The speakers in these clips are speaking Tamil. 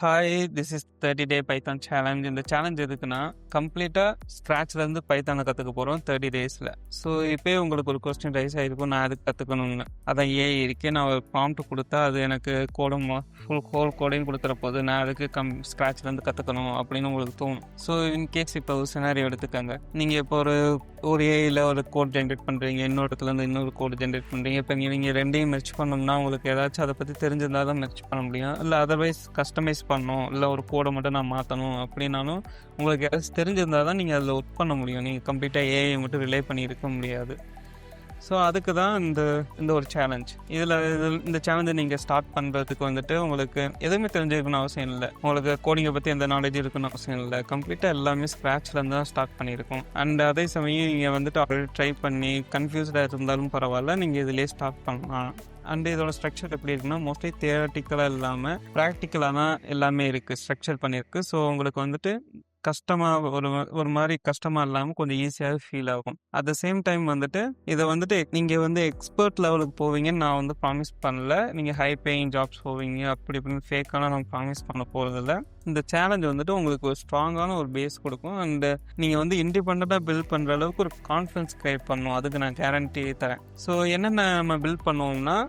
Hi, this is 30 day Python challenge. இந்த சேலஞ்ச் எதுக்குன்னா, கம்ப்ளீட்டாக ஸ்க்ராட்ச்லேருந்து பைத்தானை கற்றுக்க போகிறோம் 30 டேஸில். ஸோ இப்போயே உங்களுக்கு ஒரு கொஸ்டின் ரைஸ் ஆகிருக்கும், நான் அதுக்கு கற்றுக்கணும்னு. அதான் ஏஐ இருக்கே, நான் ஒரு ப்ராம்ப்ட் கொடுத்தா அது எனக்கு ஹோல் கோடையும் கொடுத்துற போது, நான் அதுக்கு ஸ்க்ராட்ச்லேருந்து கற்றுக்கணும் அப்படின்னு உங்களுக்கு தோணும். ஸோ இன்கேஸ் இப்போ ஒரு சினாரியோ எடுத்துக்கங்க. நீங்கள் இப்போ ஒரு ஏஐயில் ஒரு கோட் ஜென்ரேட் பண்ணுறீங்க, இன்னொரு இடத்துலேருந்து இன்னொரு கோட் ஜென்ரேட் பண்ணுறீங்க. இப்போ நீங்கள் ரெண்டையும் மெர்ச் பண்ணணும்னா உங்களுக்கு ஏதாச்சும் அதை பற்றி தெரிஞ்சிருந்தால் தான் மெர்ச் பண்ண முடியும். இல்லை அதர்வைஸ் கஸ்டமைஸ் பண்ணணும், இல்லை ஒரு கோடை மட்டும் நான் மாற்றணும் அப்படின்னாலும் உங்களுக்கு ஏதாச்சும் தெரிஞ்சிருந்தால் தான் நீங்கள் அதில் ஒர்க் பண்ண முடியும். நீங்கள் கம்ப்ளீட்டாக ஏஐ மட்டும் ரிலே பண்ணி இருக்க முடியாது. ஸோ அதுக்கு தான் இந்த ஒரு சேலஞ்ச். இந்த சேலஞ்சை நீங்கள் ஸ்டார்ட் பண்ணுறதுக்கு வந்துட்டு உங்களுக்கு எதுவுமே தெரிஞ்சிருக்கணும் அவசியம் இல்லை. உங்களுக்கு கோடிங்கை பற்றி எந்த நாலேஜ் இருக்குன்னு அவசியம் இல்லை. கம்ப்ளீட்டாக எல்லாமே ஸ்க்ராட்ச்லேருந்து தான் ஸ்டார்ட் பண்ணியிருக்கோம். அண்ட் அதே சமயம் நீங்கள் வந்துட்டு ஆல்ரெடி ட்ரை பண்ணி கன்ஃபியூஸ்டாக இருந்தாலும் பரவாயில்ல, நீங்கள் இதிலே ஸ்டார்ட் பண்ணலாம். அண்ட் இதோட ஸ்ட்ரக்சர் எப்படி இருக்குன்னா, மோஸ்ட்லி தியரட்டிக்கலாக இல்லாமல் ப்ராக்டிக்கலாக தான் எல்லாமே இருக்குது, ஸ்ட்ரக்சர் பண்ணியிருக்கு. ஸோ உங்களுக்கு வந்துட்டு கஷ்டமாக ஒரு மாதிரி கஷ்டமாக இல்லாமல் கொஞ்சம் ஈஸியாக ஃபீல் ஆகும். அட் த சேம் டைம் வந்துட்டு இதை வந்துட்டு நீங்கள் எக்ஸ்பர்ட் லெவலுக்கு போவீங்கன்னு நான் ப்ராமிஸ் பண்ணல. நீங்கள் ஹை பேயிங் ஜாப்ஸ் போவீங்க அப்படி இப்படின்னு ஃபேக்கான நான் ப்ராமிஸ் பண்ண போகிறதில்ல. இந்த சேலஞ்ச் வந்துட்டு உங்களுக்கு ஒரு ஸ்ட்ராங்கான ஒரு பேஸ் கொடுக்கும். அண்ட் நீங்கள் இண்டிபெண்ட்டாக பில்ட் பண்ணுற அளவுக்கு ஒரு கான்ஃபிடன்ஸ் க்ரியேட் பண்ணணும். அதுக்கு நான் கேரண்டி தரேன். ஸோ என்னென்ன நம்ம பில்ட் பண்ணுவோம்னா,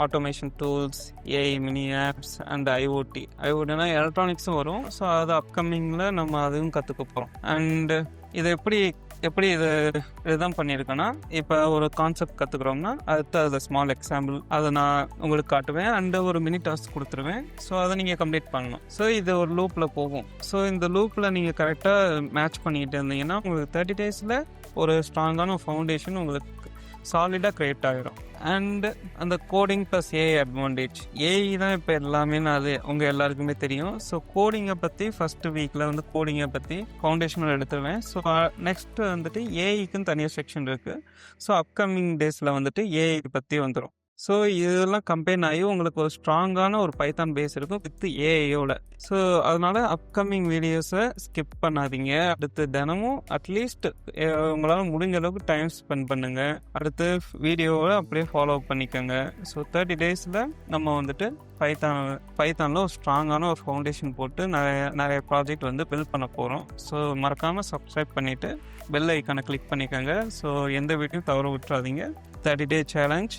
automation tools, AI mini apps and ஐஓடினா எலக்ட்ரானிக்ஸும் வரும். ஸோ அது அப்கமிங்கில் நம்ம அதுவும் கற்றுக்க போகிறோம். அண்டு இதை எப்படி இதுதான் பண்ணியிருக்கேன்னா, இப்போ ஒரு கான்செப்ட் கற்றுக்குறோம்னா அடுத்து அதில் ஸ்மால் எக்ஸாம்பிள் அதை நான் உங்களுக்கு காட்டுவேன். அண்டு ஒரு மினி டாஸ்க் கொடுத்துருவேன். ஸோ அதை நீங்கள் கம்ப்ளீட் பண்ணணும். ஸோ இது ஒரு லூப்பில் போகும். ஸோ இந்த லூப்பில் நீங்கள் கரெக்டாக மேட்ச் பண்ணிக்கிட்டு இருந்தீங்கன்னா உங்களுக்கு 30 டேஸில் ஒரு ஸ்ட்ராங்கான ஃபவுண்டேஷன் உங்களுக்கு சாலிடாக க்ரியேட் ஆகிடும். அண்டு அந்த coding plus AI advantage. AI தான் இப்போ எல்லாமே அது உங்கள் எல்லாருக்குமே தெரியும். ஸோ கோடிங்கை பற்றி ஃபஸ்ட்டு வீக்கில் கோடிங்கை பற்றி ஃபவுண்டேஷனில் எடுத்துருவேன். ஸோ நெக்ஸ்ட்டு வந்துட்டு ஏஐக்குன்னு தனியாக செக்ஷன் இருக்குது. ஸோ அப்கமிங் டேஸில் ஏஐ பற்றி வந்துடும். ஸோ இதெல்லாம் கம்பைன் ஆகி உங்களுக்கு ஒரு ஸ்ட்ராங்கான ஒரு பைத்தான் பேஸ் இருக்கும் வித் ஏஐயோட. ஸோ அதனால் அப்கமிங் வீடியோஸை ஸ்கிப் பண்ணாதீங்க. அடுத்து தினமும் அட்லீஸ்ட் உங்களால் முடிஞ்ச அளவுக்கு டைம் ஸ்பெண்ட் பண்ணுங்கள். அடுத்து வீடியோவை அப்படியே ஃபாலோ பண்ணிக்கோங்க. ஸோ 30 டேஸில் நம்ம பைத்தானில் ஒரு ஸ்ட்ராங்கான ஒரு ஃபவுண்டேஷன் போட்டு நிறைய ப்ராஜெக்ட் பில்ட் பண்ண போகிறோம். ஸோ மறக்காமல் சப்ஸ்கிரைப் பண்ணிவிட்டு பெல் ஐக்கானை கிளிக் பண்ணிக்கோங்க. ஸோ எந்த வீடியோவும் தவற விட்டுறாதீங்க. 30 டே சேலஞ்ச்